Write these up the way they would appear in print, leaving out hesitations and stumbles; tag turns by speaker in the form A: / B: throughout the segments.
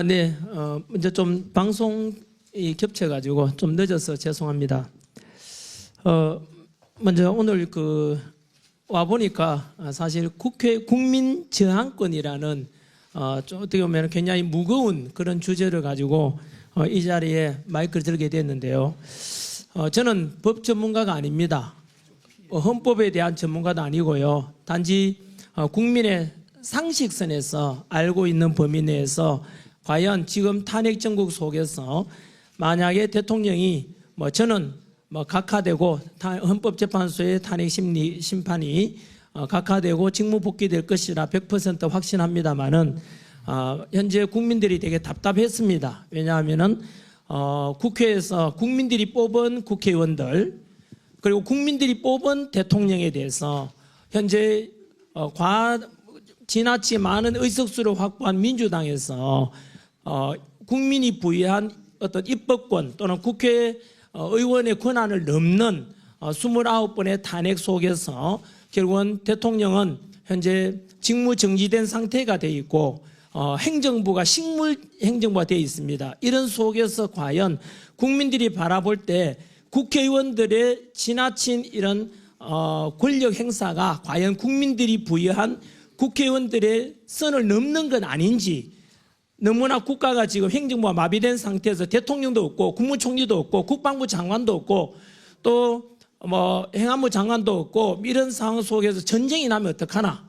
A: 네. 먼저 좀 방송이 겹쳐가지고 좀 늦어서 죄송합니다. 먼저 오늘 와 보니까 사실 국회 국민저항권이라는 어떻게 보면 굉장히 무거운 그런 주제를 가지고 이 자리에 마이크를 들게 됐는데요. 저는 법 전문가가 아닙니다. 헌법에 대한 전문가도 아니고요. 단지 국민의 상식선에서 알고 있는 범위 내에서 과연 지금 탄핵 정국 속에서 만약에 대통령이 저는 각하되고 헌법재판소의 탄핵 심판이 각하되고 직무 복귀될 것이라 100% 확신합니다만은 현재 국민들이 되게 답답했습니다. 왜냐하면은 국회에서 국민들이 뽑은 국회의원들 그리고 국민들이 뽑은 대통령에 대해서 현재 지나치 많은 의석수를 확보한 민주당에서 국민이 부여한 어떤 입법권 또는 국회의원의 권한을 넘는 29번의 탄핵 속에서 결국은 대통령은 현재 직무 정지된 상태가 되어 있고 행정부가 식물 행정부가 되어 있습니다. 이런 속에서 과연 국민들이 바라볼 때 국회의원들의 지나친 이런 권력 행사가 과연 국민들이 부여한 국회의원들의 선을 넘는 건 아닌지, 너무나 국가가 지금 행정부가 마비된 상태에서 대통령도 없고 국무총리도 없고 국방부 장관도 없고 또 행안부 장관도 없고 이런 상황 속에서 전쟁이 나면 어떡하나.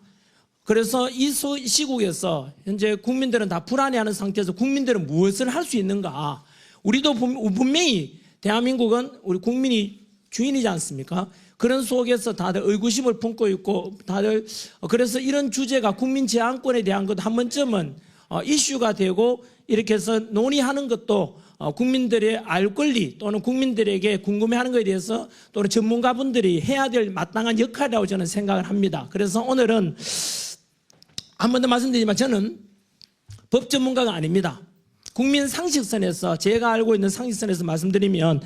A: 그래서 이 시국에서 현재 국민들은 다 불안해하는 상태에서 국민들은 무엇을 할 수 있는가. 우리도 분명히 대한민국은 우리 국민이 주인이지 않습니까? 그런 속에서 다들 의구심을 품고 있고 다들 그래서 이런 주제가 국민 제한권에 대한 것 한 번쯤은 이슈가 되고 이렇게 해서 논의하는 것도 국민들의 알 권리 또는 국민들에게 궁금해하는 것에 대해서 또는 전문가분들이 해야 될 마땅한 역할이라고 저는 생각을 합니다. 그래서 오늘은 한 번 더 말씀드리지만 저는 법 전문가가 아닙니다. 국민 상식선에서 제가 알고 있는 상식선에서 말씀드리면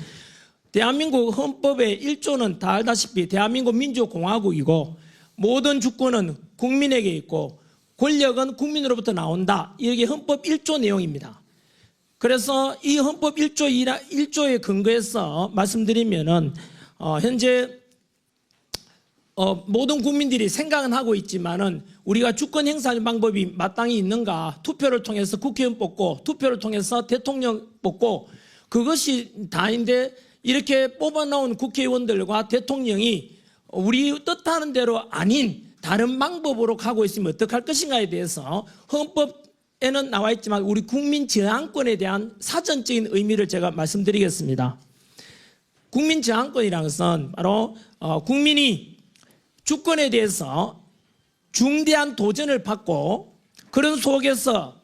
A: 대한민국 헌법의 1조는 다 알다시피 대한민국 민주공화국이고 모든 주권은 국민에게 있고 권력은 국민으로부터 나온다. 이게 헌법 1조 내용입니다. 그래서 이 헌법 1조에 근거해서 말씀드리면은 현재 모든 국민들이 생각은 하고 있지만은 우리가 주권 행사하는 방법이 마땅히 있는가? 투표를 통해서 국회의원 뽑고 투표를 통해서 대통령 뽑고 그것이 다인데 이렇게 뽑아놓은 국회의원들과 대통령이 우리 뜻하는 대로 아닌 다른 방법으로 가고 있으면 어떡할 것인가에 대해서 헌법에는 나와 있지만 우리 국민 저항권에 대한 사전적인 의미를 제가 말씀드리겠습니다. 국민 저항권이라는 것은 바로 국민이 주권에 대해서 중대한 도전을 받고 그런 속에서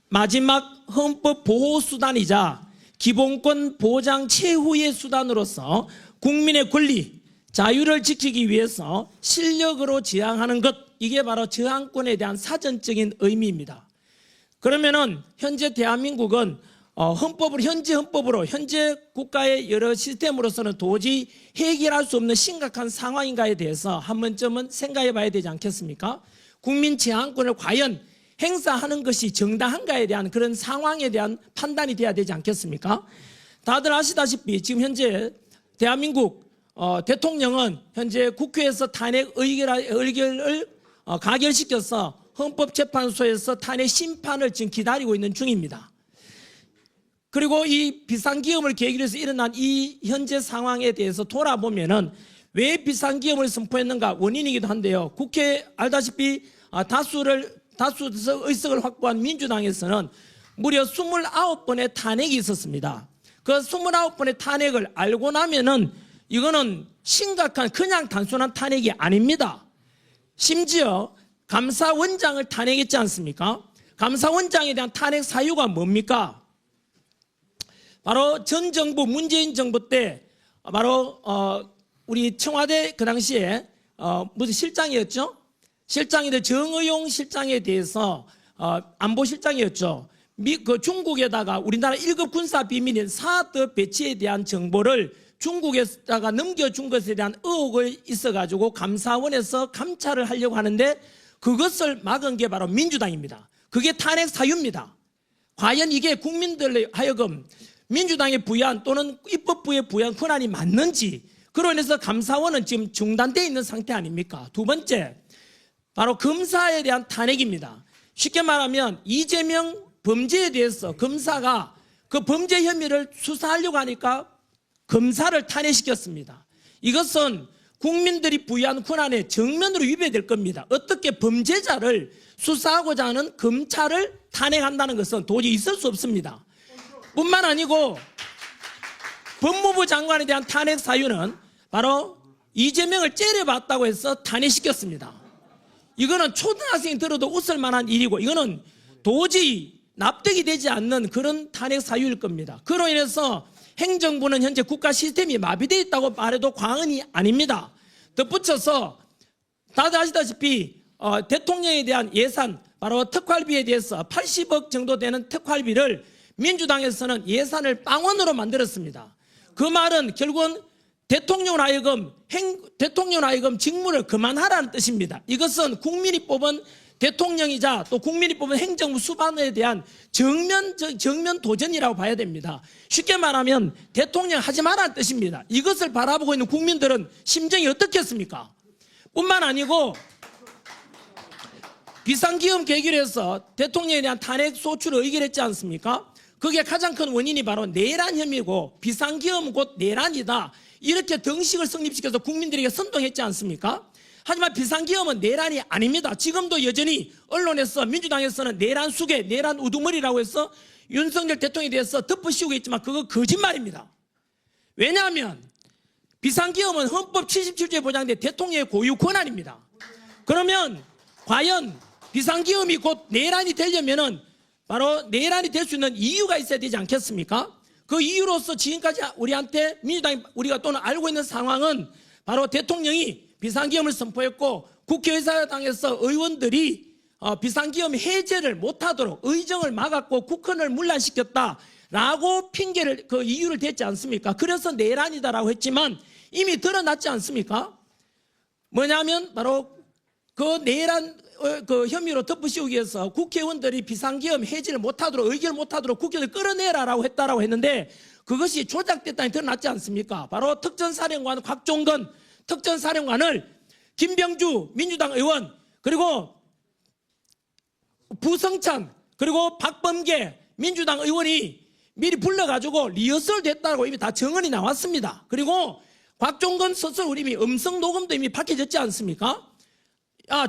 A: 마지막 헌법 보호 수단이자 기본권 보장 최후의 수단으로서 국민의 권리, 자유를 지키기 위해서 실력으로 저항하는 것, 이게 바로 저항권에 대한 사전적인 의미입니다. 그러면은 현재 대한민국은 현재 헌법으로 현재 국가의 여러 시스템으로서는 도저히 해결할 수 없는 심각한 상황인가에 대해서 한 번쯤은 생각해 봐야 되지 않겠습니까? 국민 저항권을 과연 행사하는 것이 정당한가에 대한 그런 상황에 대한 판단이 돼야 되지 않겠습니까? 다들 아시다시피 지금 현재 대한민국 대통령은 현재 국회에서 탄핵 의결을 가결시켜서 헌법재판소에서 탄핵 심판을 지금 기다리고 있는 중입니다. 그리고 이 비상기업을 계기로 해서 일어난 이 현재 상황에 대해서 돌아보면은 왜 비상기업을 선포했는가 원인이기도 한데요. 국회 알다시피 다수 의석을 확보한 민주당에서는 무려 29번의 탄핵이 있었습니다. 그 29번의 탄핵을 알고 나면은 이거는 심각한 그냥 단순한 탄핵이 아닙니다. 심지어 감사원장을 탄핵했지 않습니까? 감사원장에 대한 탄핵 사유가 뭡니까? 바로 전 정부 문재인 정부 때 바로 우리 청와대 그 당시에 무슨 실장이었죠? 실장인데 정의용 실장에 대해서 안보실장이었죠. 그 중국에다가 우리나라 1급 군사 비밀인 사드 배치에 대한 정보를 중국에다가 넘겨준 것에 대한 의혹이 있어가지고 감사원에서 감찰을 하려고 하는데 그것을 막은 게 바로 민주당입니다. 그게 탄핵 사유입니다. 과연 이게 국민들에 하여금 민주당에 부여한 또는 입법부에 부여한 권한이 맞는지, 그로 인해서 감사원은 지금 중단되어 있는 상태 아닙니까? 두 번째, 바로 검사에 대한 탄핵입니다. 쉽게 말하면 이재명 범죄에 대해서 검사가 그 범죄 혐의를 수사하려고 하니까 검사를 탄핵시켰습니다. 이것은 국민들이 부여한 권한에 정면으로 위배될 겁니다. 어떻게 범죄자를 수사하고자 하는 검찰을 탄핵한다는 것은 도저히 있을 수 없습니다. 뿐만 아니고 법무부 장관에 대한 탄핵 사유는 바로 이재명을 째려봤다고 해서 탄핵시켰습니다. 이거는 초등학생이 들어도 웃을 만한 일이고 이거는 도저히 납득이 되지 않는 그런 탄핵 사유일 겁니다. 그로 인해서 행정부는 현재 국가 시스템이 마비되어 있다고 말해도 과언이 아닙니다. 덧붙여서 다들 아시다시피 대통령에 대한 예산, 바로 특활비에 대해서 80억 정도 되는 특활비를 민주당에서는 예산을 빵원으로 만들었습니다. 그 말은 결국은 대통령으로 하여금 직무를 그만하라는 뜻입니다. 이것은 국민이 뽑은 대통령이자 또 국민이 뽑은 행정부 수반에 대한 정면 도전이라고 봐야 됩니다. 쉽게 말하면 대통령 하지 말라는 뜻입니다. 이것을 바라보고 있는 국민들은 심정이 어떻겠습니까? 뿐만 아니고 비상기금 계기로 해서 대통령에 대한 탄핵 소추를 의결했지 않습니까? 그게 가장 큰 원인이 바로 내란 혐의고 비상기금은 곧 내란이다. 이렇게 등식을 성립시켜서 국민들에게 선동했지 않습니까? 하지만 비상기금은 내란이 아닙니다. 지금도 여전히 언론에서 민주당에서는 내란 수괴, 내란 우두머리라고 해서 윤석열 대통령에 대해서 덮어씌우고 있지만 그거 거짓말입니다. 왜냐하면 비상기금은 헌법 77조에 보장된 대통령의 고유 권한입니다. 그러면 과연 비상기금이 곧 내란이 되려면은 바로 내란이 될 수 있는 이유가 있어야 되지 않겠습니까? 그 이유로서 지금까지 우리한테 민주당이 우리가 또는 알고 있는 상황은 바로 대통령이 비상기금을 선포했고 국회의사당에서 의원들이 비상기금 해제를 못하도록 의정을 막았고 국헌을 문란시켰다라고 핑계를 그 이유를 댔지 않습니까? 그래서 내란이다라고 했지만 이미 드러났지 않습니까? 뭐냐면 바로 그 내란 그 혐의로 덮으시기 위해서 국회의원들이 비상기금 해지를 못하도록 의결을 못하도록 국회를 끌어내라라고 했다라고 했는데 그것이 조작됐다니 드러났지 않습니까? 바로 특전사령관 곽종건 특전사령관을 김병주 민주당 의원 그리고 부성찬 그리고 박범계 민주당 의원이 미리 불러가지고 리허설 됐다고 이미 다 정언이 나왔습니다. 그리고 곽종건 스스로 이미 음성 녹음도 이미 밝혀졌지 않습니까?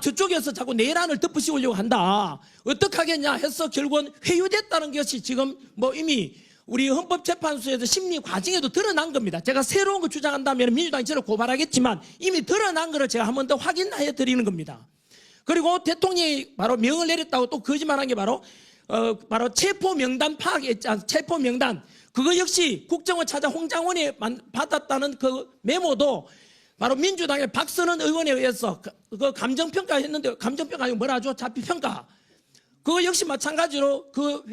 A: 저쪽에서 자꾸 내란을 덮으시려고 한다. 어떡하겠냐 해서 결국은 회유됐다는 것이 지금 뭐 이미 우리 헌법재판소에서 심리 과정에도 드러난 겁니다. 제가 새로운 거 주장한다면 민주당이 저를 고발하겠지만 이미 드러난 거를 제가 한 번 더 확인해 드리는 겁니다. 그리고 대통령이 바로 명을 내렸다고 또 거짓말한 게 바로 체포 명단 파악했지 않습니까? 체포 명단. 그거 역시 국정원 차장 홍장원이 받았다는 그 메모도 바로 민주당의 박선원 의원에 의해서 그 감정평가 했는데 감정평가 아니고 뭐라 하죠? 자피평가. 그거 역시 마찬가지로 그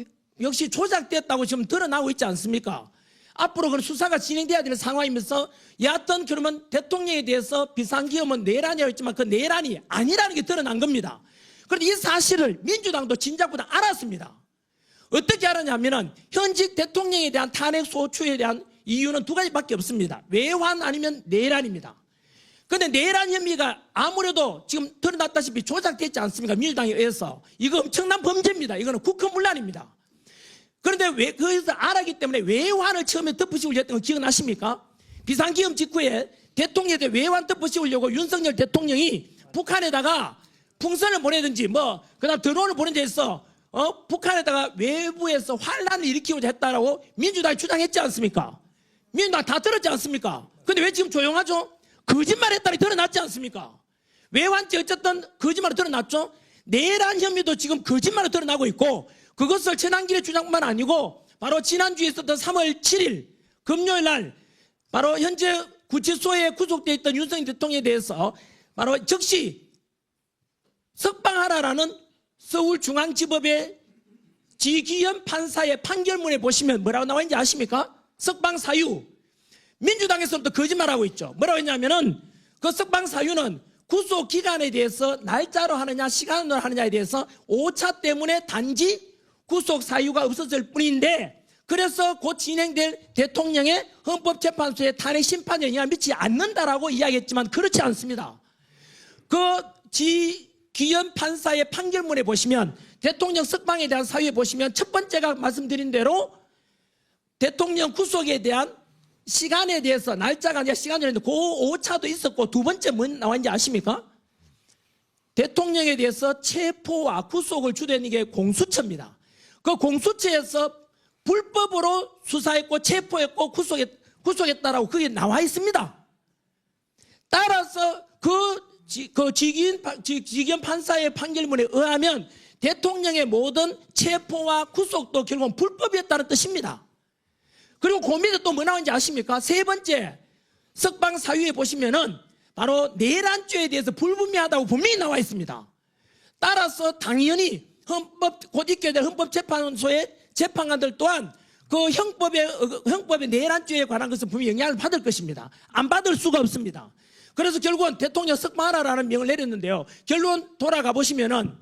A: 역시 조작됐다고 지금 드러나고 있지 않습니까? 앞으로 그런 수사가 진행돼야 되는 상황이면서 여하튼 그러면 대통령에 대해서 비상기금은 내란이라고 했지만 그 내란이 아니라는 게 드러난 겁니다. 그런데 이 사실을 민주당도 진작보다 알았습니다. 어떻게 알았냐면은 현직 대통령에 대한 탄핵 소추에 대한 이유는 두 가지밖에 없습니다. 외환 아니면 내란입니다. 그런데 내란 혐의가 아무래도 지금 드러났다시피 조작됐지 않습니까? 민주당에 의해서. 이거 엄청난 범죄입니다. 이거는 국헌문란입니다. 그런데 왜 그것을 알았기 때문에 외환을 처음에 덮으시려고 했던 거 기억나십니까? 비상기금 직후에 대통령에 대해 외환 덮으시려고 윤석열 대통령이 북한에다가 풍선을 보내든지 그다음 드론을 보내든지 해서 북한에다가 외부에서 환란을 일으키고자 했다라고 민주당이 주장했지 않습니까? 민주당 다 들었지 않습니까? 근데 왜 지금 조용하죠? 거짓말했다니 드러났지 않습니까? 외환죄 어쨌든 거짓말로 드러났죠? 내란 혐의도 지금 거짓말로 드러나고 있고 그것을 최단길의 주장뿐만 아니고 바로 지난주에 있었던 3월 7일 금요일 날 바로 현재 구치소에 구속되어 있던 윤석열 대통령에 대해서 바로 즉시 석방하라라는 서울중앙지법의 지기현 판사의 판결문에 보시면 뭐라고 나와 있는지 아십니까? 석방 사유. 민주당에서부터 거짓말하고 있죠. 뭐라고 했냐면은 그 석방 사유는 구속 기간에 대해서 날짜로 하느냐 시간으로 하느냐에 대해서 오차 때문에 단지 구속 사유가 없었을 뿐인데 그래서 곧 진행될 대통령의 헌법재판소의 탄핵 심판에 영향을 미치지 않는다라고 이야기했지만 그렇지 않습니다. 그 지기현 판사의 판결문에 보시면 대통령 석방에 대한 사유에 보시면 첫 번째가 말씀드린 대로 대통령 구속에 대한 시간에 대해서 날짜가 아니라 시간이었는데 그 오차도 있었고 두 번째 뭐 나왔는지 아십니까? 대통령에 대해서 체포와 구속을 주도하는 게 공수처입니다. 그 공수처에서 불법으로 수사했고 체포했고 구속했다라고 그게 나와 있습니다. 따라서 지기현 판사의 판결문에 의하면 대통령의 모든 체포와 구속도 결국은 불법이었다는 뜻입니다. 그리고 그 밑에 또 뭐 나오는지 아십니까? 세 번째 석방 사유에 보시면은 바로 내란죄에 대해서 불분명하다고 분명히 나와 있습니다. 따라서 당연히 곧 있게 될 헌법재판소의 재판관들 또한 그 형법의 내란죄에 관한 것은 분명히 영향을 받을 것입니다. 안 받을 수가 없습니다. 그래서 결국은 대통령 석방하라라는 명을 내렸는데요. 결론 돌아가 보면은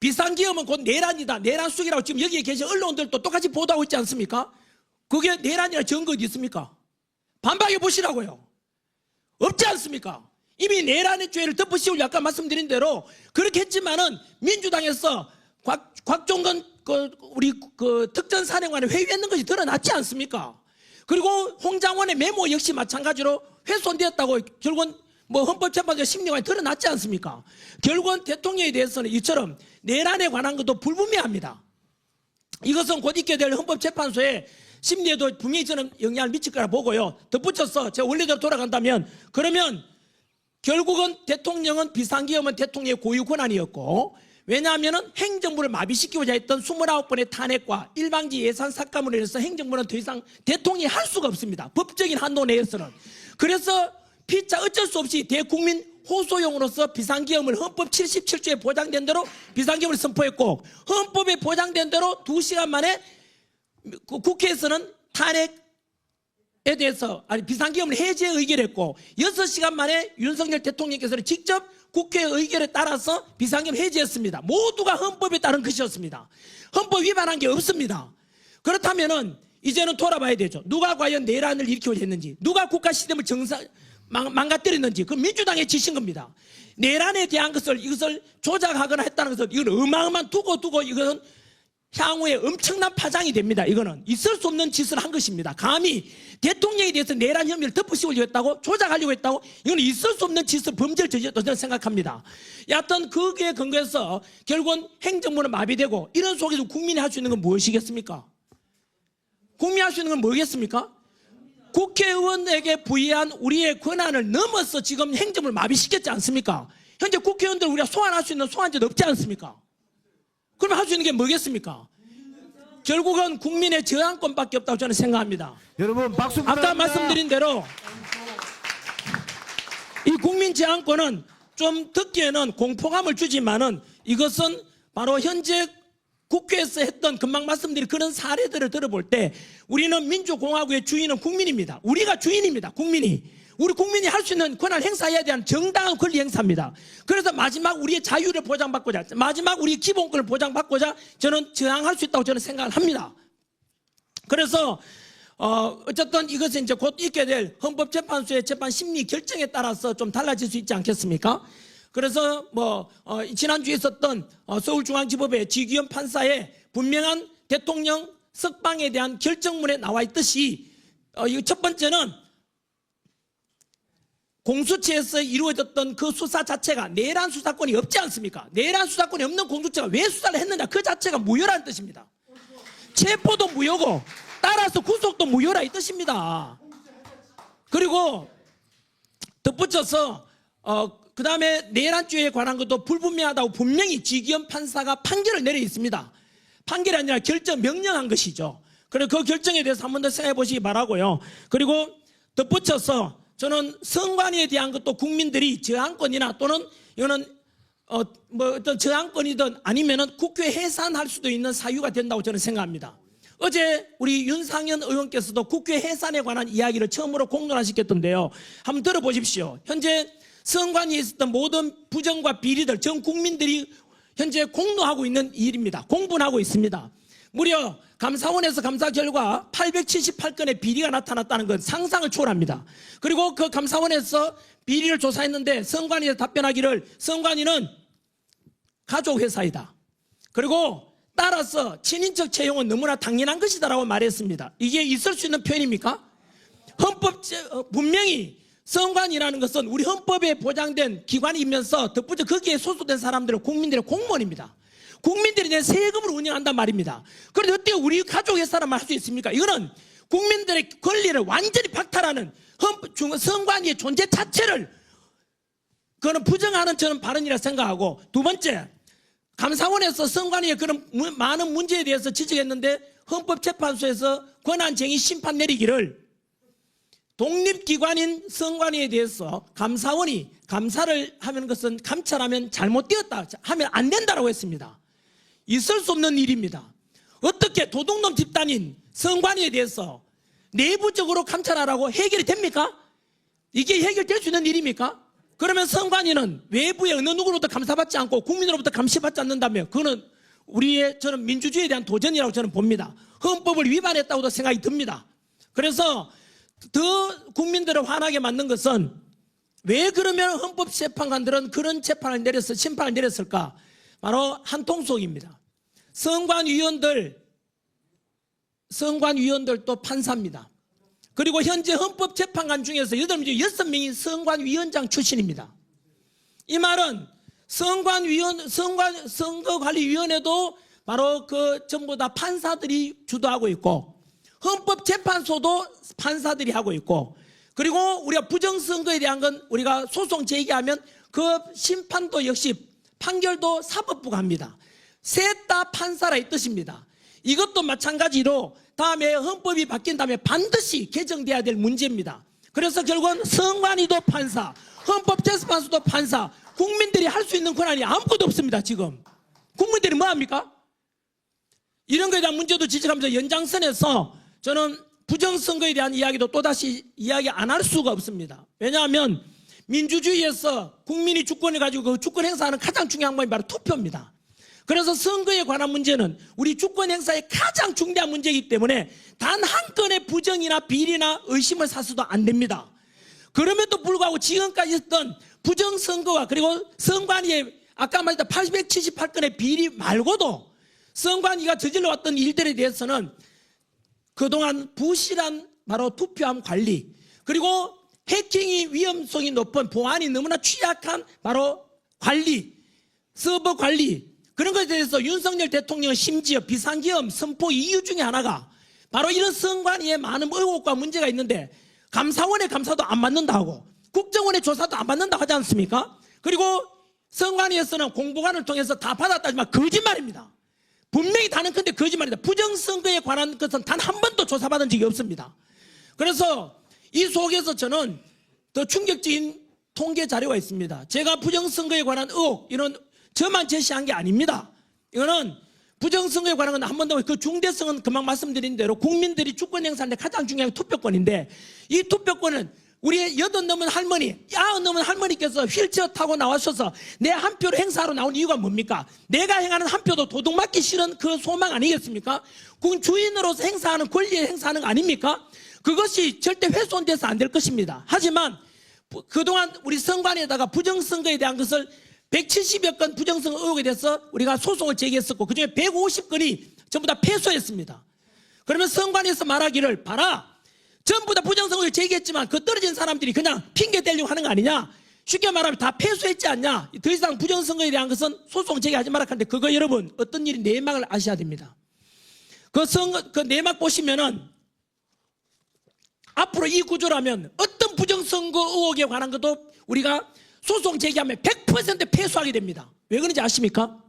A: 비상기업은 곧 내란이다. 내란 수익이라고 지금 여기에 계신 언론들도 똑같이 보도하고 있지 않습니까? 그게 내란이라 증거 어디 있습니까? 반박해 보시라고요. 없지 않습니까? 이미 내란의 죄를 덮으시고 아까 말씀드린 대로 그렇게 했지만은 민주당에서 곽종건 우리 특전사령관을 회유했는 것이 드러났지 않습니까? 그리고 홍장원의 메모 역시 마찬가지로 훼손되었다고 결국은 뭐 헌법재판소 심리관이 드러났지 않습니까? 결국은 대통령에 대해서는 이처럼 내란에 관한 것도 불분명합니다. 이것은 곧 있게 될 헌법재판소의 심리에도 분명히 저는 영향을 미칠 거라 보고요. 덧붙여서 제가 원래대로 돌아간다면 그러면 결국은 대통령은 비상기업은 대통령의 고유 권한이었고 왜냐하면 행정부를 마비시키고자 했던 29번의 탄핵과 일방지 예산 삭감으로 인해서 행정부는 더 이상 대통령이 할 수가 없습니다. 법적인 한도 내에서는. 그래서 피차 어쩔 수 없이 대국민 호소용으로서 비상기업을 헌법 77조에 보장된 대로 비상기업을 선포했고 헌법에 보장된 대로 2시간 만에 국회에서는 탄핵에 대해서 비상기업을 해제 의결했고 6시간 만에 윤석열 대통령께서는 직접 국회 의결에 따라서 비상기업 해제했습니다. 모두가 헌법에 따른 것이었습니다. 헌법 위반한 게 없습니다. 그렇다면은 이제는 돌아봐야 되죠. 누가 과연 내란을 일으키고자 했는지, 누가 국가 시스템을 망가뜨렸는지, 그 민주당의 짓인 겁니다. 내란에 대한 이것을 조작하거나 했다는 것은 이건 어마어마한 두고 이것은 향후에 엄청난 파장이 됩니다. 이거는 있을 수 없는 짓을 한 것입니다. 감히 대통령에 대해서 내란 혐의를 덮으시려고 했다고 조작하려고 했다고 이건 있을 수 없는 짓을 범죄를 저질렀다고 저는 생각합니다. 여하튼 거기에 근거해서 결국은 행정부는 마비되고 이런 속에서 국민이 할 수 있는 건 무엇이겠습니까? 국민이 할 수 있는 건 뭐겠습니까? 국회의원에게 부여한 우리의 권한을 넘어서 지금 행정부를 마비시켰지 않습니까? 현재 국회의원들 우리가 소환할 수 있는 소환제도 없지 않습니까? 그러면 할 수 있는 게 뭐겠습니까? 결국은 국민의 저항권밖에 없다고 저는 생각합니다.
B: 여러분 박수 부탁드립니다.
A: 아까 말씀드린 대로 이 국민 저항권은 좀 듣기에는 공포감을 주지만은 이것은 바로 현재 국회에서 했던 금방 말씀드린 그런 사례들을 들어볼 때 우리는 민주공화국의 주인은 국민입니다. 우리가 주인입니다. 우리 국민이 할 수 있는 권한을 행사해야 되는 정당한 권리 행사입니다. 그래서 마지막 우리의 자유를 보장받고자, 마지막 우리 기본권을 보장받고자 저는 저항할 수 있다고 저는 생각을 합니다. 그래서 어쨌든 이것은 이제 곧 있게 될 헌법재판소의 재판 심리 결정에 따라서 좀 달라질 수 있지 않겠습니까? 그래서 지난주에 있었던 서울중앙지법의 지기현 판사의 분명한 대통령 석방에 대한 결정문에 나와 있듯이 첫 번째는 공수처에서 이루어졌던 그 수사 자체가 내란 수사권이 없지 않습니까? 내란 수사권이 없는 공수처가 왜 수사를 했느냐, 그 자체가 무효라는 뜻입니다. 체포도 무효고 따라서 구속도 무효라 이 뜻입니다. 그리고 덧붙여서 그 다음에 내란죄에 관한 것도 불분명하다고 분명히 지기현 판사가 판결을 내려 있습니다. 판결이 아니라 결정 명령한 것이죠. 그래서 그 결정에 대해서 한 번 더 생각해 보시기 바라고요. 그리고 덧붙여서 저는 선관위에 대한 것도 국민들이 저항권이나 또는 이거는 어떤 저항권이든 아니면은 국회 해산할 수도 있는 사유가 된다고 저는 생각합니다. 어제 우리 윤상현 의원께서도 국회 해산에 관한 이야기를 처음으로 공론화시켰던데요. 한번 들어보십시오. 현재 선관위에 있었던 모든 부정과 비리들 전 국민들이 현재 공로하고 있는 일입니다. 공분하고 있습니다. 무려 감사원에서 감사 결과 878건의 비리가 나타났다는 건 상상을 초월합니다. 그리고 그 감사원에서 비리를 조사했는데 선관위에 답변하기를 선관위는 가족회사이다. 그리고 따라서 친인척 채용은 너무나 당연한 것이다라고 말했습니다. 이게 있을 수 있는 표현입니까? 분명히 선관위라는 것은 우리 헌법에 보장된 기관이면서 덧붙여 거기에 소속된 사람들은 국민들의 공무원입니다. 국민들이 내 세금으로 운영한단 말입니다. 그런데 어떻게 우리 가족회사란 말 할 수 있습니까? 이거는 국민들의 권리를 완전히 박탈하는 선관위의 존재 자체를 그거는 부정하는 저는 발언이라 생각하고, 두 번째, 감사원에서 선관위의 그런 많은 문제에 대해서 지적했는데 헌법재판소에서 권한쟁의 심판 내리기를 독립기관인 선관위에 대해서 감사원이 감사를 하는 것은 감찰하면 잘못되었다 하면 안 된다고 했습니다. 있을 수 없는 일입니다. 어떻게 도둑놈 집단인 선관위에 대해서 내부적으로 감찰하라고 해결이 됩니까? 이게 해결될 수 있는 일입니까? 그러면 선관위는 외부의 어느 누구로부터 감사받지 않고 국민으로부터 감시받지 않는다면 그거는 우리의 저는 민주주의에 대한 도전이라고 저는 봅니다. 헌법을 위반했다고도 생각이 듭니다. 그래서 더 국민들을 화나게 만든 것은 왜 그러면 헌법재판관들은 그런 심판을 내렸을까? 바로 한통속입니다. 선관위원들도 판사입니다. 그리고 현재 헌법재판관 중에서 6명이 선관위원장 출신입니다. 이 말은 선거관리위원회도 바로 그 전부 다 판사들이 주도하고 있고, 헌법재판소도 판사들이 하고 있고, 그리고 우리가 부정선거에 대한 건 우리가 소송 제기하면 그 심판도 역시 판결도 사법부가 합니다. 셋 다 판사라 이 뜻입니다. 이것도 마찬가지로 다음에 헌법이 바뀐 다음에 반드시 개정돼야 될 문제입니다. 그래서 결국은 선관위도 판사, 헌법재판소도 판사, 국민들이 할 수 있는 권한이 아무것도 없습니다. 지금 국민들이 뭐합니까? 이런 거에 대한 문제도 지적하면서 연장선에서 저는 부정선거에 대한 이야기도 또다시 이야기 안 할 수가 없습니다. 왜냐하면 민주주의에서 국민이 주권을 가지고 그 주권 행사하는 가장 중요한 것이 바로 투표입니다. 그래서 선거에 관한 문제는 우리 주권 행사의 가장 중대한 문제이기 때문에 단 한 건의 부정이나 비리나 의심을 사서도 안 됩니다. 그럼에도 불구하고 지금까지 있었던 부정선거와 그리고 선관위의 아까 말했던 878건의 비리 말고도 선관위가 저질러왔던 일들에 대해서는 그동안 부실한 바로 투표함 관리, 그리고 해킹이 위험성이 높은 보안이 너무나 취약한 바로 관리, 서버 관리, 그런 것에 대해서 윤석열 대통령은 심지어 비상계엄 선포 이유 중에 하나가 바로 이런 선관위에 많은 의혹과 문제가 있는데 감사원의 감사도 안 받는다고, 국정원의 조사도 안 받는다고 하지 않습니까? 그리고 선관위에서는 공보관을 통해서 다 받았다지만 거짓말입니다. 분명히 다는 건데 거짓말입니다. 부정선거에 관한 것은 단 한 번도 조사받은 적이 없습니다. 그래서 이 속에서 저는 더 충격적인 통계 자료가 있습니다. 제가 부정선거에 관한 의혹, 이런 저만 제시한 게 아닙니다. 이거는 부정선거에 관한 건 한 번 더 그 중대성은 금방 말씀드린 대로 국민들이 주권 행사하는데 가장 중요한 투표권인데, 이 투표권은 우리 80 넘은 할머니, 90 넘은 할머니께서 휠체어 타고 나와셔서 내 한 표를 행사하러 나온 이유가 뭡니까? 내가 행하는 한 표도 도둑맞기 싫은 그 소망 아니겠습니까? 주인으로서 행사하는 권리에 행사하는 거 아닙니까? 그것이 절대 훼손돼서 안 될 것입니다. 하지만 그동안 우리 선관위에다가 부정선거에 대한 것을 170여 건 부정선거 의혹에 대해서 우리가 소송을 제기했었고 그중에 150건이 전부 다 패소했습니다. 그러면 선관위에서 말하기를 봐라, 전부 다 부정선거를 제기했지만 그 떨어진 사람들이 그냥 핑계 대려고 하는 거 아니냐, 쉽게 말하면 다 패소했지 않냐, 더 이상 부정선거에 대한 것은 소송 제기하지 말라 하는데, 그거 여러분 어떤 일이 내막을 아셔야 됩니다. 그 내막 보시면은 앞으로 이 구조라면 어떤 부정선거 의혹에 관한 것도 우리가 소송 제기하면 100% 패소하게 됩니다. 왜 그런지 아십니까?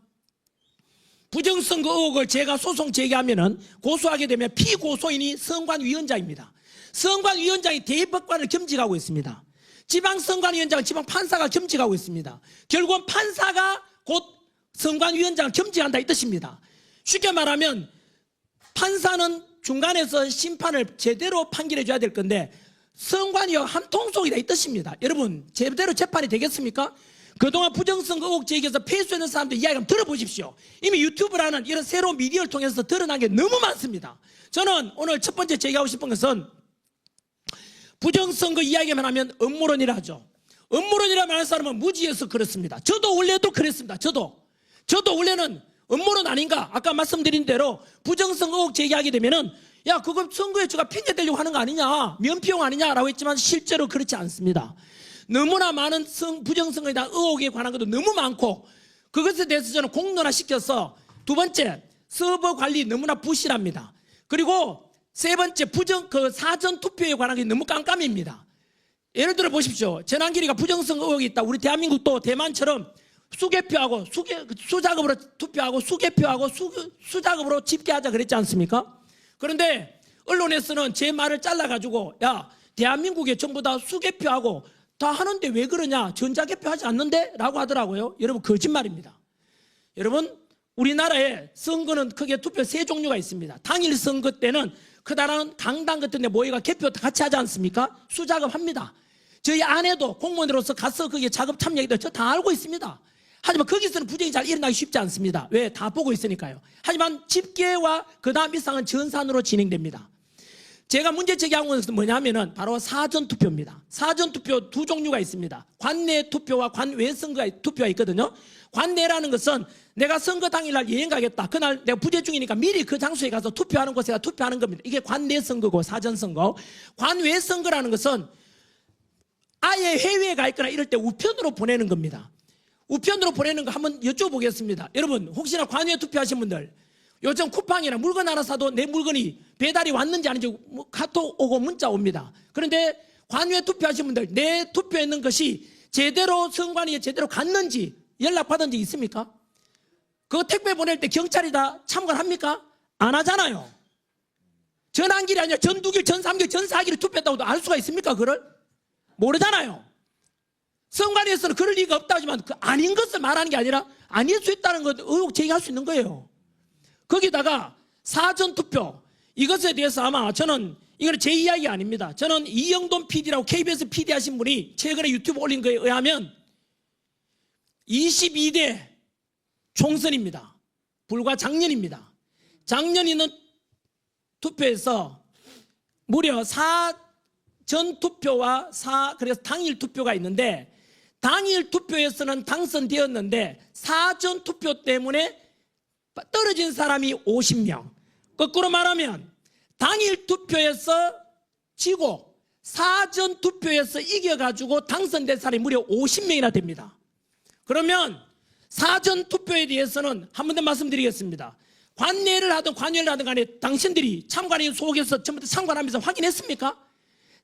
A: 부정선거 의혹을 제가 소송 제기하면은 고소하게 되면 피고소인이 선관위원장입니다. 선관위원장이 대법관을 겸직하고 있습니다. 지방선관위원장은 지방판사가 겸직하고 있습니다. 결국은 판사가 곧 선관위원장을 겸직한다 이 뜻입니다. 쉽게 말하면 판사는 중간에서 심판을 제대로 판결해 줘야 될 건데 선관위와 한 통속이다 이 뜻입니다. 여러분 제대로 재판이 되겠습니까? 그동안 부정선거 의혹 제기해서 패소했는 사람들 이야기 한번 들어보십시오. 이미 유튜브라는 이런 새로운 미디어를 통해서 드러난 게 너무 많습니다. 저는 오늘 첫 번째 제기하고 싶은 것은 부정선거 이야기만 하면 음모론이라 하죠. 음모론이라 말하는 사람은 무지해서 그렇습니다. 저도 원래도 그랬습니다. 저도 원래는 음모론 아닌가? 아까 말씀드린 대로 부정선거 의혹 제기하게 되면은 야 그건 선거에 제가 핑계 대려고 하는 거 아니냐, 면피용 아니냐라고 했지만 실제로 그렇지 않습니다. 너무나 많은 부정선거에 대한 의혹에 관한 것도 너무 많고 그것에 대해서 저는 공론화시켜서 두 번째 서버 관리 너무나 부실합니다. 그리고 세 번째 사전 투표에 관한 게 너무 깜깜입니다. 예를 들어 보십시오. 전환길이가 부정선거 의혹이 있다. 우리 대한민국도 대만처럼 수개표하고 수작업으로 투표하고 수개표하고 수작업으로 집계하자 그랬지 않습니까? 그런데 언론에서는 제 말을 잘라가지고 야 대한민국에 전부 다 수개표하고 다 하는데 왜 그러냐, 전자개표 하지 않는데? 라고 하더라고요. 여러분 거짓말입니다. 여러분 우리나라에 선거는 크게 투표 세 종류가 있습니다. 당일 선거 때는 크다란 강당 같은 데 모여가 개표 같이 하지 않습니까? 수작업합니다. 저희 아내도 공무원으로서 가서 거기에 작업 참여하기도 저 다 알고 있습니다. 하지만 거기서는 부정이 잘 일어나기 쉽지 않습니다. 왜? 다 보고 있으니까요. 하지만 집계와 그 다음 이상은 전산으로 진행됩니다. 제가 문제 제기한 것은 뭐냐면은 바로 사전투표입니다. 사전투표 두 종류가 있습니다. 관내 투표와 관외 선거 투표가 있거든요. 관내라는 것은 내가 선거 당일날 여행 가겠다. 그날 내가 부재 중이니까 미리 그 장소에 가서 투표하는 곳에 투표하는 겁니다. 이게 관내 선거고 사전선거. 관외 선거라는 것은 아예 해외에 가 있거나 이럴 때 우편으로 보내는 겁니다. 우편으로 보내는 거 한번 여쭤보겠습니다. 여러분 혹시나 관외 투표하신 분들 요즘 쿠팡이나 물건 하나 사도 내 물건이 배달이 왔는지 아닌지 카톡 오고 문자 옵니다. 그런데 관외 투표하신 분들 내 투표했는 것이 제대로 선관위에 제대로 갔는지 연락받은 적 있습니까? 그거 택배 보낼 때 경찰이 다 참관합니까? 안 하잖아요. 전환길이 아니라 전두길, 전삼길, 전사길을 투표했다고도 알 수가 있습니까? 그걸? 모르잖아요. 선관위에서는 그럴 리가 없다 하지만 그 아닌 것을 말하는 게 아니라 아닐 수 있다는 것 의혹 제기할 수 있는 거예요. 거기다가 사전투표 이것에 대해서 아마 저는 이거는 제 이야기 아닙니다. 저는 이영돈 PD라고 KBS PD 하신 분이 최근에 유튜브 올린 거에 의하면 22대 총선입니다. 불과 작년입니다. 작년 있는 투표에서 무려 사전 투표와 그래서 당일 투표가 있는데 당일 투표에서는 당선되었는데 사전 투표 때문에 떨어진 사람이 50명. 거꾸로 말하면 당일 투표에서 지고 사전 투표에서 이겨가지고 당선된 사람이 무려 50명이나 됩니다. 그러면 사전 투표에 대해서는 한 번 더 말씀드리겠습니다. 관내를 하든 관외를 하든 간에 당신들이 참관인 속에서 전부 다 참관하면서 확인했습니까?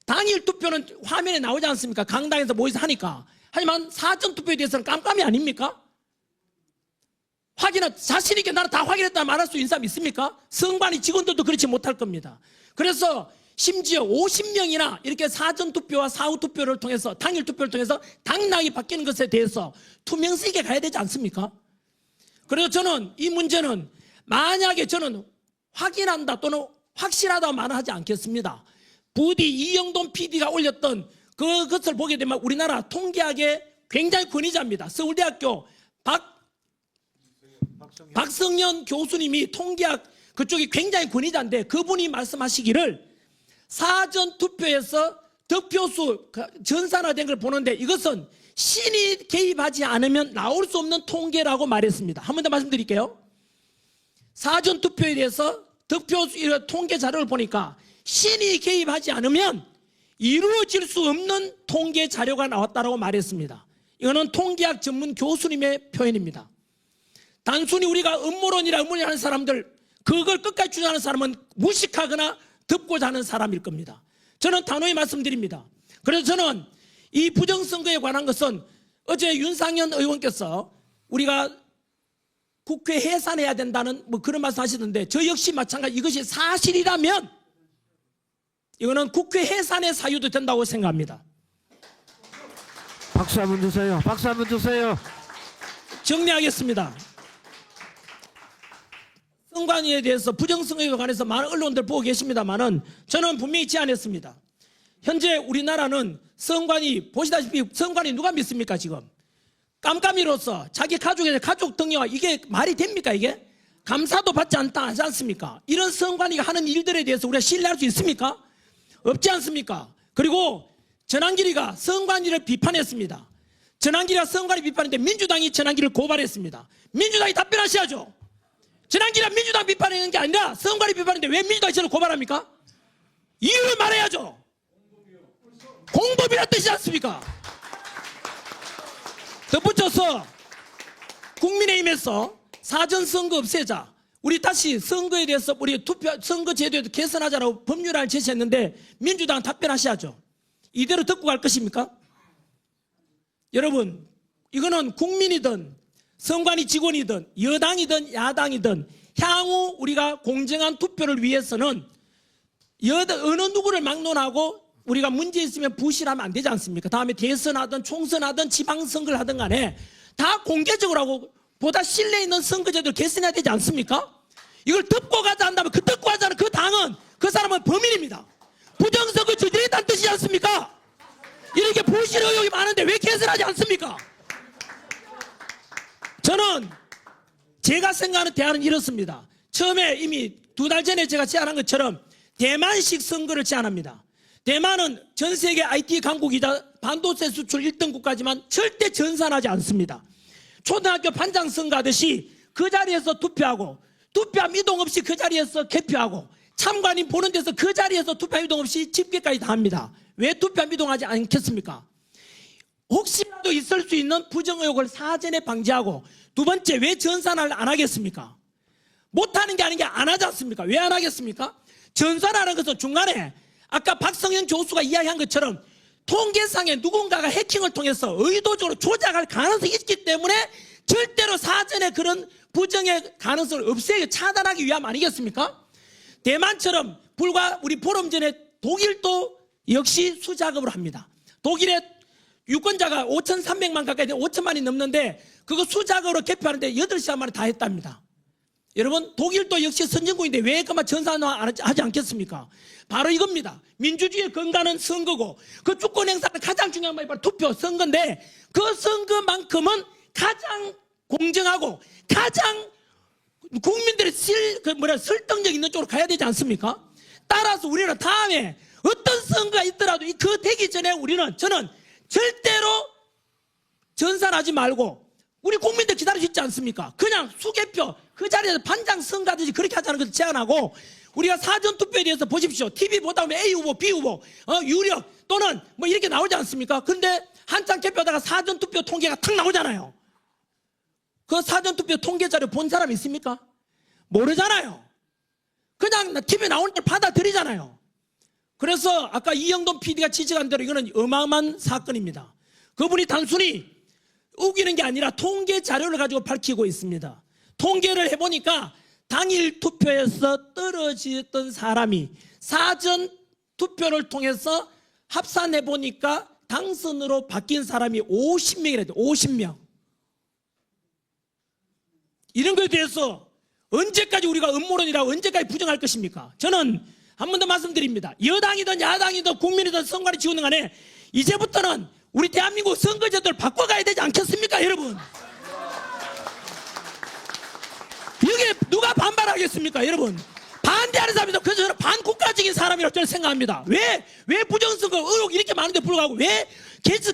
A: 당일 투표는 화면에 나오지 않습니까? 강당에서 모여서 하니까. 하지만 사전 투표에 대해서는 깜깜이 아닙니까? 자신 있게 나는 다 확인했다 말할 수 있는 사람 있습니까? 선관위 직원들도 그렇지 못할 겁니다. 그래서 심지어 50명이나 이렇게 사전 투표와 사후 투표를 통해서 당일 투표를 통해서 당락이 바뀌는 것에 대해서 투명성 있게 가야 되지 않습니까? 그래서 저는 이 문제는 만약에 저는 확인한다 또는 확실하다고 말은 하지 않겠습니다. 부디 이영돈 PD가 올렸던 그것을 보게 되면 우리나라 통계학의 굉장히 권위자입니다. 서울대학교 박성년 교수님이 통계학 그쪽이 굉장히 권위자인데 그분이 말씀하시기를 사전 투표에서 득표수 전산화된 걸 보는데 이것은 신이 개입하지 않으면 나올 수 없는 통계라고 말했습니다. 한 번 더 말씀드릴게요. 사전 투표에 대해서 득표수 통계 자료를 보니까 신이 개입하지 않으면 이루어질 수 없는 통계 자료가 나왔다고 말했습니다. 이거는 통계학 전문 교수님의 표현입니다. 단순히 우리가 음모론이라 하는 사람들 그걸 끝까지 주장하는 사람은 무식하거나 덮고자 하는 사람일 겁니다. 저는 단호히 말씀드립니다. 그래서 저는 이 부정선거에 관한 것은 어제 윤상현 의원께서 우리가 국회 해산해야 된다는 그런 말씀 하시던데 저 역시 마찬가지 이것이 사실이라면 이거는 국회 해산의 사유도 된다고 생각합니다.
B: 박수 한번 주세요. 박수 한번 주세요.
A: 정리하겠습니다. 선관위에 대해서 부정선거에 관해서 많은 언론들 보고 계십니다만은 저는 분명히 제안했습니다. 현재 우리나라는 선관위, 보시다시피 선관위 누가 믿습니까 지금? 깜깜이로서 자기 가족의 가족 등여와 이게 말이 됩니까 이게? 감사도 받지 하지 않습니까? 이런 선관위가 하는 일들에 대해서 우리가 신뢰할 수 있습니까? 없지 않습니까? 그리고 전환길이가 선관위를 비판했습니다. 전환길이가 선관위 비판했는데 민주당이 전환길을 고발했습니다. 민주당이 답변하셔야죠. 전환길이가 민주당 비판하는 게 아니라 선관위 비판했는데 왜 민주당이 저를 고발합니까? 이유를 말해야죠. 공범이란 뜻이지 않습니까? 덧붙여서 국민의힘에서 사전선거 없애자, 우리 다시 선거에 대해서 우리 선거제도에도 개선하자라고 법률안을 제시했는데 민주당 답변하셔야죠. 이대로 듣고 갈 것입니까? 여러분, 이거는 국민이든 선관위 직원이든 여당이든 야당이든 향후 우리가 공정한 투표를 위해서는 어느 누구를 막론하고 우리가 문제 있으면 부실하면 안 되지 않습니까? 다음에 대선하든 총선하든 지방선거를 하든 간에 다 공개적으로 하고 보다 신뢰 있는 선거제도를 개선해야 되지 않습니까? 이걸 듣고 가자 한다면 그 듣고 하자는 그 당은 그 사람은 범인입니다. 부정선거 저지르겠다는 뜻이지 않습니까? 이렇게 부실 의혹이 많은데 왜 개선하지 않습니까? 저는 제가 생각하는 대안은 이렇습니다. 처음에 이미 2달 전에 제가 제안한 것처럼 대만식 선거를 제안합니다. 대만은 전 세계 IT 강국이자 반도체 수출 1등 국가지만 절대 전산하지 않습니다. 초등학교 반장 선거 하듯이 그 자리에서 투표하고 투표함 이동 없이 그 자리에서 개표하고 참관인 보는 데서 그 자리에서 투표함 이동 없이 집계까지 다 합니다. 왜 투표함 이동하지 않겠습니까? 혹시라도 있을 수 있는 부정의혹을 사전에 방지하고 두 번째 왜 전산을 안 하겠습니까? 못하는 게 아닌 게 안 하지 않습니까? 왜 안 하겠습니까? 전산하는 것은 중간에 아까 박성현 교수가 이야기한 것처럼 통계상에 누군가가 해킹을 통해서 의도적으로 조작할 가능성이 있기 때문에 절대로 사전에 그런 부정의 가능성을 없애고 차단하기 위함 아니겠습니까? 대만처럼 불과 우리 보름 전에 독일도 역시 수작업을 합니다. 독일의 유권자가 5,300만 가까이 돼 5천만이 넘는데 그거 수작업으로 개표하는데 8시간 만에 다 했답니다. 여러분 독일도 역시 선진국인데 왜 그만 전산화하지 않겠습니까? 바로 이겁니다. 민주주의의 근간은 선거고 그 주권 행사는 가장 중요한 말이 바로 투표 선거인데 그 선거만큼은 가장 공정하고 가장 국민들의 설득력 있는 쪽으로 가야 되지 않습니까? 따라서 우리는 다음에 어떤 선거가 있더라도 그 되기 전에 저는 절대로 전산하지 말고 우리 국민들 기다릴 수 있지 않습니까? 그냥 수개표 그 자리에서 반장 선거하듯이 그렇게 하자는 것을 제안하고 우리가 사전투표에 대해서 보십시오. TV 보다 보면 A 후보, B 후보, 유력 또는 뭐 이렇게 나오지 않습니까? 근데 한참 개표하다가 사전투표 통계가 탁 나오잖아요. 그 사전투표 통계 자료 본 사람 있습니까? 모르잖아요. 그냥 TV에 나오는 걸 받아들이잖아요. 그래서 아까 이영돈 PD가 지적한 대로 이거는 어마어마한 사건입니다. 그분이 단순히 우기는 게 아니라 통계 자료를 가지고 밝히고 있습니다. 통계를 해보니까 당일 투표에서 떨어졌던 사람이 사전 투표를 통해서 합산해보니까 당선으로 바뀐 사람이 50명이라 돼요. 50명. 이런 거에 대해서 언제까지 우리가 음모론이라고 언제까지 부정할 것입니까? 저는 한 번 더 말씀드립니다. 여당이든 야당이든 국민이든 선관위 직원든 간에 이제부터는 우리 대한민국 선거제도를 바꿔가야 되지 않겠습니까, 여러분? 여기에 누가 반발하겠습니까, 여러분? 반대하는 사람이다. 그래서 저는 반국가적인 사람이라고 저는 생각합니다. 왜 부정선거 의혹 이렇게 많은데 불구하고 왜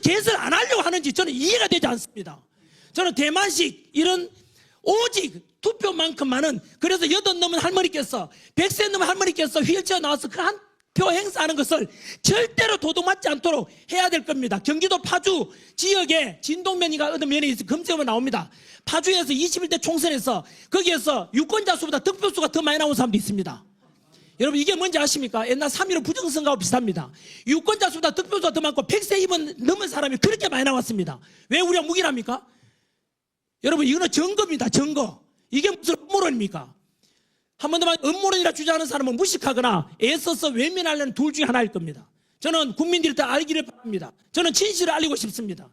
A: 개설 안 하려고 하는지 저는 이해가 되지 않습니다. 저는 대만식 이런 오직 투표만큼만은 그래서 80 넘은 할머니께서 100세 넘은 할머니께서 휠체어 나와서 그 한 표 행사하는 것을 절대로 도둑맞지 않도록 해야 될 겁니다. 경기도 파주 지역에 진동면이가 어떤 면에 있어 검색하면 나옵니다. 파주에서 21대 총선에서 거기에서 유권자 수보다 득표수가 더 많이 나온 사람도 있습니다. 여러분 이게 뭔지 아십니까? 옛날 3.15 부정선거하고 비슷합니다. 유권자 수보다 득표수가 더 많고 100세 이번 넘은 사람이 그렇게 많이 나왔습니다. 왜 우리가 묵인합니까? 여러분 이거는 증거입니다. 증거. 이게 무슨 음모론입니까? 한 번 더 말해 음모론이라 주장하는 사람은 무식하거나 애써서 외면하려는 둘 중에 하나일 겁니다. 저는 국민들이 다 알기를 바랍니다. 저는 진실을 알리고 싶습니다.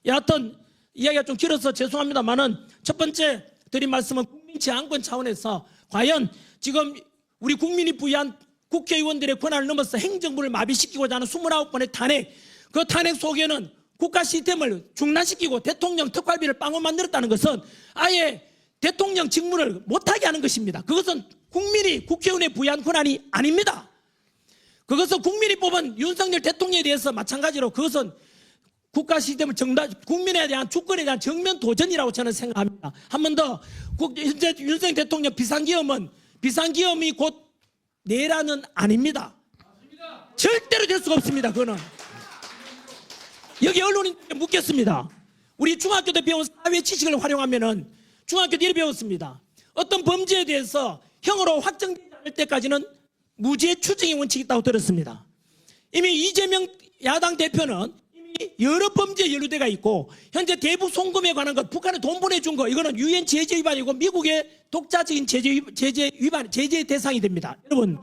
A: 여하튼 이야기가 좀 길어서 죄송합니다만은 첫 번째 드린 말씀은 국민 제한권 차원에서 과연 지금 우리 국민이 부여한 국회의원들의 권한을 넘어서 행정부를 마비시키고자 하는 29번의 탄핵, 그 탄핵 속에는 국가 시스템을 중단시키고 대통령 특활비를 빵원 만들었다는 것은 아예 대통령 직무를 못하게 하는 것입니다. 그것은 국민이 국회의원에 부여한 권한이 아닙니다. 그것은 국민이 뽑은 윤석열 대통령에 대해서 마찬가지로 그것은 국가 시스템을 국민에 대한 주권에 대한 정면 도전이라고 저는 생각합니다. 한 번 더, 현재 윤석열 대통령 비상기업이 곧 내란은 아닙니다. 절대로 될 수가 없습니다. 그거는. 여기 언론인들께 묻겠습니다. 우리 중학교 때 배운 사회 지식을 활용하면은 중학교 때 이렇게 배웠습니다. 어떤 범죄에 대해서 형으로 확정되지 않을 때까지는 무죄 추정의 원칙이 있다고 들었습니다. 이미 이재명 야당 대표는 이미 여러 범죄에 연루돼가 있고 현재 대북 송금에 관한 것, 북한에 돈 보내준 거, 이거는 유엔 제재 위반이고 미국의 독자적인 제재 대상이 됩니다. 여러분,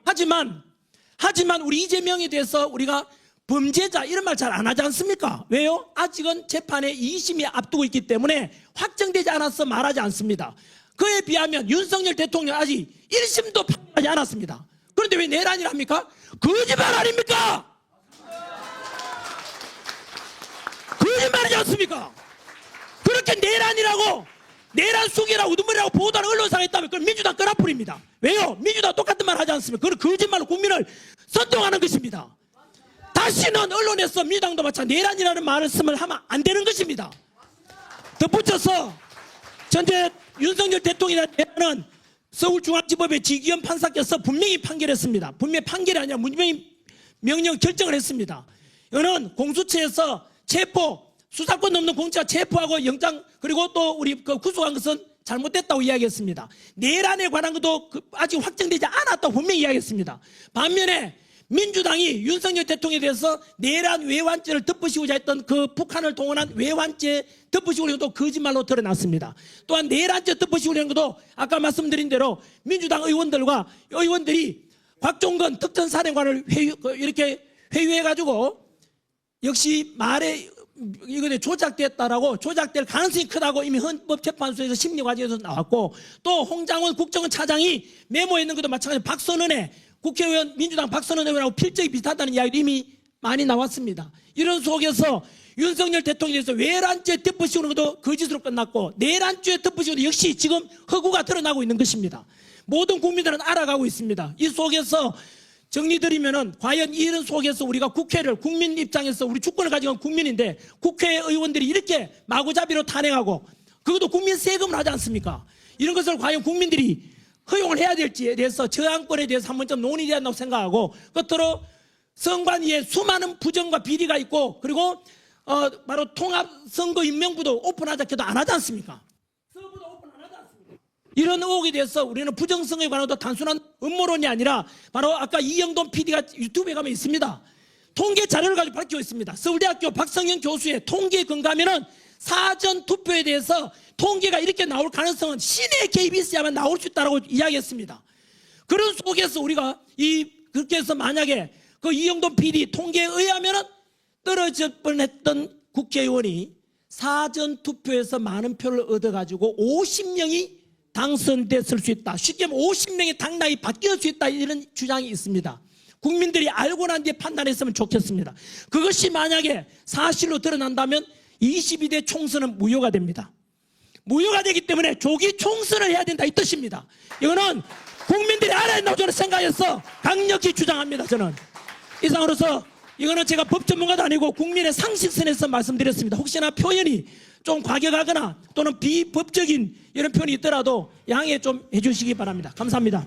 A: 하지만 우리 이재명에 대해서 우리가 범죄자 이런 말 잘 안 하지 않습니까? 왜요? 아직은 재판에 2심이 앞두고 있기 때문에 확정되지 않아서 말하지 않습니다. 그에 비하면 윤석열 대통령 아직 1심도 판결하지 않았습니다. 그런데 왜 내란이랍니까? 거짓말 아닙니까? 거짓말이지 않습니까? 그렇게 내란이라고, 내란 속이라고 우두머리라고 보도하는 언론사가 있다면 그건 민주당 끄라풀입니다. 왜요? 민주당 똑같은 말 하지 않습니까? 그건 거짓말로 국민을 선동하는 것입니다. 다시는 언론에서 민주당도 마찬가지 내란이라는 말씀을 하면 안 되는 것입니다. 덧붙여서 현재 윤석열 대통령이라는 내란은 서울중앙지법의 지기현 판사께서 분명히 판결했습니다. 분명히 판결이 아니라 분명히 명령 결정을 했습니다. 이거는 공수처에서 수사권 넘는 공수처가 체포하고 영장 그리고 또 우리 구속한 것은 잘못됐다고 이야기했습니다. 내란에 관한 것도 아직 확정되지 않았다고 분명히 이야기했습니다. 반면에 민주당이 윤석열 대통령에 대해서 내란 외환죄를 덮으시고자 했던 그 북한을 동원한 외환죄 덮으시고자 또 거짓말로 드러났습니다. 또한 내란죄 덮으시고자 하는 것도 아까 말씀드린 대로 민주당 의원들이 곽종건 특전사령관을 이렇게 회유해가지고 역시 말에 이거 조작될 가능성이 크다고 이미 헌법재판소에서 심리 과정에서 나왔고 또 홍장원 국정원 차장이 메모했는 것도 마찬가지로 박선은의 국회의원 민주당 박선은 의원하고 필적이 비슷하다는 이야기도 이미 많이 나왔습니다. 이런 속에서 윤석열 대통령에 대해서 외란죄 덮으시고는 것도 거짓으로 끝났고 내란죄 덮으시고도 역시 지금 허구가 드러나고 있는 것입니다. 모든 국민들은 알아가고 있습니다. 이 속에서 정리드리면은 과연 이런 속에서 우리가 국회를 국민 입장에서 우리 주권을 가지고 있는 국민인데 국회의원들이 이렇게 마구잡이로 탄핵하고 그것도 국민 세금을 하지 않습니까? 이런 것을 과연 국민들이 허용을 해야 될지에 대해서 저항권에 대해서 한번 좀 논의해야 한다고 생각하고 끝으로 선관위에 수많은 부정과 비리가 있고 그리고 바로 통합선거임명부도 오픈하자 해도 안 하지 않습니까? 서버도 오픈 안 하지 않습니까? 이런 의혹에 대해서 우리는 부정선거에 관한도 단순한 음모론이 아니라 바로 아까 이영돈 PD가 유튜브에 가면 있습니다. 통계 자료를 가지고 밝히고 있습니다. 서울대학교 박성현 교수의 통계에 근거하면은 사전 투표에 대해서 통계가 이렇게 나올 가능성은 신의 개입이 있어야만 나올 수 있다고 이야기했습니다. 그런 속에서 우리가 그렇게 해서 만약에 그 이영돈 PD 통계에 의하면은 떨어질 뻔했던 국회의원이 사전 투표에서 많은 표를 얻어가지고 50명이 당선됐을 수 있다. 쉽게 말하면 50명의 당락이 바뀔 수 있다. 이런 주장이 있습니다. 국민들이 알고 난 뒤에 판단했으면 좋겠습니다. 그것이 만약에 사실로 드러난다면 22대 총선은 무효가 됩니다. 무효가 되기 때문에 조기 총선을 해야 된다 이 뜻입니다. 이거는 국민들이 알아야 된다고 저는 생각해서 강력히 주장합니다. 저는 이상으로서 이거는 제가 법 전문가도 아니고 국민의 상식선에서 말씀드렸습니다. 혹시나 표현이 좀 과격하거나 또는 비법적인 이런 표현이 있더라도 양해 좀 해주시기 바랍니다. 감사합니다.